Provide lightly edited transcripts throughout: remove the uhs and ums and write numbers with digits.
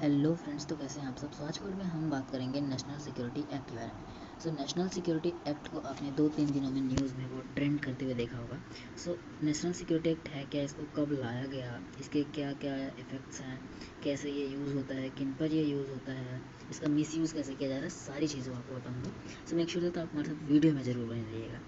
Hello friends, तो कैसे हैं आप सब। आज में हम बात करेंगे नेशनल सिक्योरिटी एक्ट के बारे में। नेशनल सिक्योरिटी एक्ट को आपने 2-3 दिनों में न्यूज़ में वो ट्रेंड करते हुए देखा होगा। नेशनल सिक्योरिटी एक्ट है क्या, इसको कब लाया गया, इसके क्या क्या इफ़ेक्ट्स हैं, कैसे ये यूज़ होता है, किन पर ये यूज़ होता है, इसका मिसयूज़ कैसे किया जा रहा है, सारी चीज़ें आपको बताऊँगा। मेक श्योर दैट आप हमारे साथ वीडियो में ज़रूर बने रहिएगा।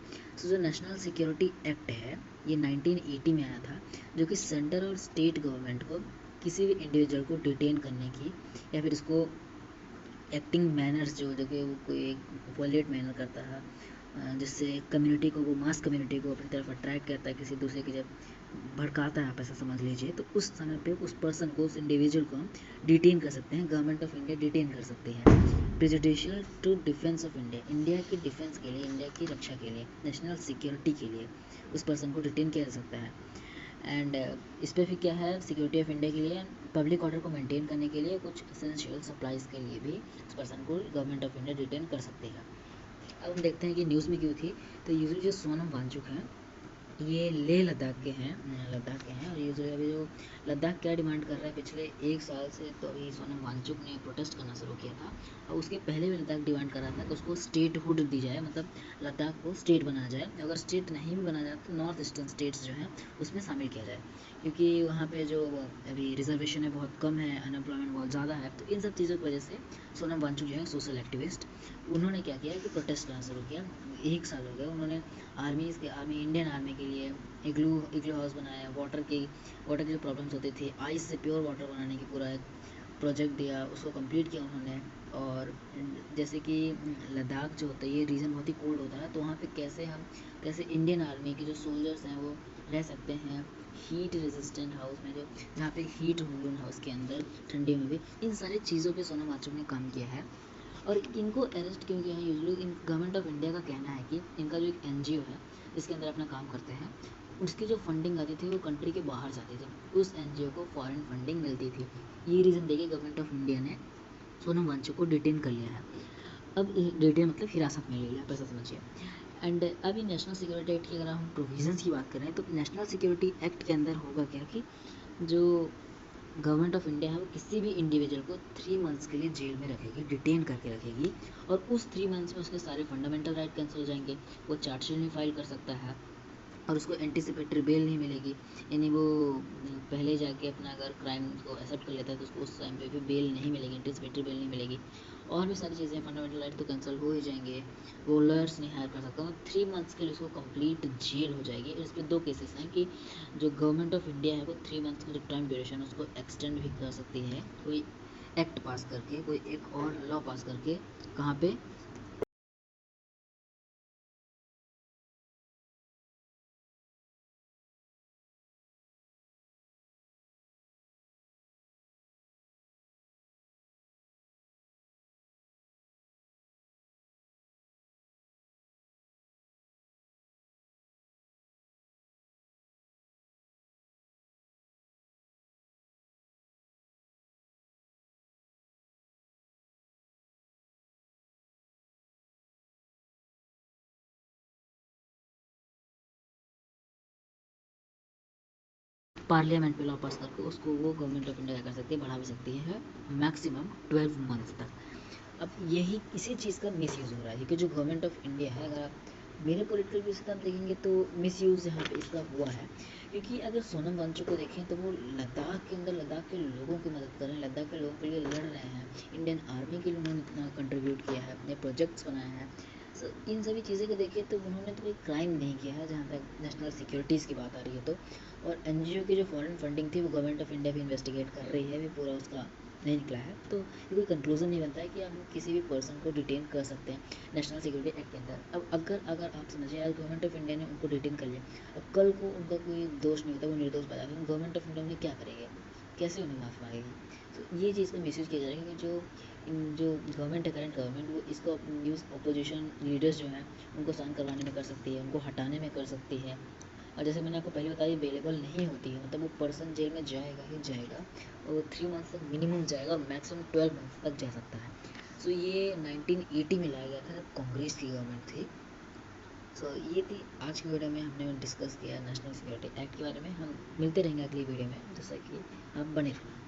जो नेशनल सिक्योरिटी एक्ट है ये 1980 में आया था, जो कि सेंटर और स्टेट गवर्नमेंट को किसी भी इंडिविजुअल को डिटेन करने की या फिर इसको एक्टिंग मैनर्स जो कि वो कोई एक वॉलेट मैनर करता है, जिससे कम्युनिटी को, वो मास कम्युनिटी को अपनी तरफ अट्रैक्ट करता है, किसी दूसरे की जब भड़काता है, आप ऐसा समझ लीजिए। तो उस समय पे उस पर्सन को, उस इंडिविजुअल को हम डिटेन कर सकते हैं। गवर्नमेंट ऑफ इंडिया डिटेन कर सकती है prejudicial to defence of India, India की डिफेंस के लिए, इंडिया की रक्षा के लिए, नेशनल सिक्योरिटी के लिए उस पर्सन को डिटेन किया जा सकता है। एंड इस पर फिर क्या है, सिक्योरिटी ऑफ इंडिया के लिए, पब्लिक ऑर्डर को मेंटेन करने के लिए, कुछ एसेंशियल सप्लाईज़ के लिए भी उस पर्सन को गवर्नमेंट ऑफ इंडिया डिटेन कर सकती है। अब हम देखते हैं कि न्यूज़ में क्यों थी। तो यूजली जो सोनम वांगचुक हैं ये लेह लद्दाख के हैं, और यूजली अभी जो लद्दाख क्या डिमांड कर रहा है पिछले 1 साल से, तो अभी सोनम वांगचुक ने प्रोटेस्ट करना शुरू किया था। और उसके पहले भी लद्दाख डिमांड कर रहा था कि उसको स्टेटहुड दी जाए, मतलब लद्दाख को स्टेट बनाया जाए। अगर स्टेट नहीं भी बनाया जाए तो नॉर्थ ईस्टर्न स्टेट्स जो हैं उसमें शामिल किया जाए, क्योंकि वहाँ पे जो अभी रिजर्वेशन है बहुत कम है, अनएम्प्लॉयमेंट बहुत ज़्यादा है। तो इन सब चीज़ों की वजह से सोनम वांगचुक जो है सोशल एक्टिविस्ट, उन्होंने क्या किया कि प्रोटेस्ट करना शुरू किया। 1 साल हो गया, उन्होंने आर्मी इंडियन आर्मी के लिए इग्लू हाउस बनाया, वाटर की जो प्रॉब्लम्स होती थी, आइस से प्योर वाटर बनाने की पूरा एक प्रोजेक्ट दिया, उसको कंप्लीट किया उन्होंने। और जैसे कि लद्दाख जो होता है ये रीजन बहुत ही कोल्ड होता है, तो वहाँ पे कैसे इंडियन आर्मी के जो सोल्जर्स हैं वो रह सकते हैं हीट रेजिस्टेंट हाउस में, जो जहाँ पे हीट होगी हाउस के अंदर ठंडी में भी। इन सारी चीज़ों पे सोनम वांगचुक ने काम किया है। और इनको अरेस्ट क्यों किया है, usually in government of India का कहना है कि इनका जो एक एनजीओ है इसके अंदर अपना काम करते हैं, उसकी जो फंडिंग आती थी वो कंट्री के बाहर जाती थी, उस एनजीओ को फॉरेन फंडिंग मिलती थी। ये रीज़न देके गवर्नमेंट ऑफ इंडिया ने सोनम वांगचुक को डिटेन कर लिया है। अब डिटेन मतलब हिरासत में ले लिया, आप ऐसा समझिए। एंड अभी नेशनल सिक्योरिटी एक्ट की अगर हम प्रोविजंस की बात करें तो नेशनल सिक्योरिटी एक्ट के अंदर होगा क्या कि जो गवर्नमेंट ऑफ इंडिया है वो किसी भी इंडिविजुअल को 3 मंथ्स के लिए जेल में रखेगी, डिटेन करके रखेगी। और उस 3 मंथ्स में उसके सारे फंडामेंटल राइट कैंसिल हो जाएंगे, वो चार्जशीट नहीं फाइल कर सकता है, और उसको एंटीसिपेटरी बेल नहीं मिलेगी। यानी वो पहले जाके अपना अगर क्राइम को एक्सेप्ट कर लेता है तो उसको उस टाइम पे भी बेल नहीं मिलेगी, एंटीसिपेटरी बेल नहीं मिलेगी। और भी सारी चीज़ें, फंडामेंटल राइट तो कैंसिल हो ही जाएंगे, वो लॉयर्स नहीं हायर कर सकता। मतलब 3 मंथ्स के लिए उसको कंप्लीट जेल हो जाएगी। इस पर 2 केसेस हैं कि जो गवर्नमेंट ऑफ इंडिया है वो 3 मंथ्स का जो टाइम ड्यूरेशन है उसको एक्सटेंड भी कर सकती है, कोई एक्ट पास करके, कोई एक और लॉ पास करके। कहाँ पे, पार्लियामेंट में लॉ पास करके उसको वो गवर्नमेंट ऑफ इंडिया कर सकती है, बढ़ा भी सकती है मैक्सिमम 12 मंथ्स तक। अब यही इसी चीज़ का मिसयूज़ हो रहा है कि जो गवर्नमेंट ऑफ इंडिया है, अगर आप मेरे पॉलिटिकल व्यू से आप देखेंगे तो मिसयूज़ यहाँ पे इसका हुआ है। क्योंकि अगर सोनम वांगचुक को देखें तो वो लद्दाख के अंदर लद्दाख के लोगों की मदद कर रहे हैं, लद्दाख के लोगों के लिए लड़ रहे हैं, इंडियन आर्मी के लिए उन्होंने इतना कंट्रीब्यूट किया है, अपने प्रोजेक्ट्स बनाए हैं। इन सभी चीज़ों को देखिए तो उन्होंने तो कोई क्राइम नहीं किया है जहाँ तक नेशनल सिक्योरिटीज़ की बात आ रही है तो। और एनजीओ की जो फॉरेन फंडिंग थी वो गवर्नमेंट ऑफ इंडिया भी इन्वेस्टिगेट कर रही है, भी पूरा उसका नहीं निकला है। तो ये कोई कंक्लूजन नहीं बनता है कि हम किसी भी पर्सन को डिटेन कर सकते हैं नेशनल सिक्योरिटी एक्ट के अंदर। अब अगर आप समझिए, आज गवर्नमेंट ऑफ इंडिया ने उनको डिटेन कर लिया, अब कल को उनका कोई दोष नहीं होता, वो निर्दोष पाया जाता है, गवर्नमेंट ऑफ इंडिया उन्हें क्या करेगी, कैसे उन्हें माफ़ मांगेगी। तो ये चीज़ का मिसयूज़ किया जा रहा है कि जो गवर्नमेंट है, करंट गवर्नमेंट, वो इसको न्यूज़ अपोजिशन लीडर्स जो हैं उनको साइन करवाने में कर सकती है, उनको हटाने में कर सकती है। और जैसे मैंने आपको पहले बताया, अवेलेबल नहीं होती है, मतलब वो पर्सन जेल में जाएगा ही जाएगा, और 3 मंथ्स तक मिनिमम जाएगा, मैक्सिमम 12 मंथ्स तक जा सकता है। ये 1980 में लाया गया था जब कांग्रेस की गवर्नमेंट थी। ये थी आज की वीडियो में, हमने डिस्कस किया नेशनल सिक्योरिटी एक्ट के बारे में। हम मिलते रहेंगे अगली वीडियो में, जैसा कि आप बने रहें।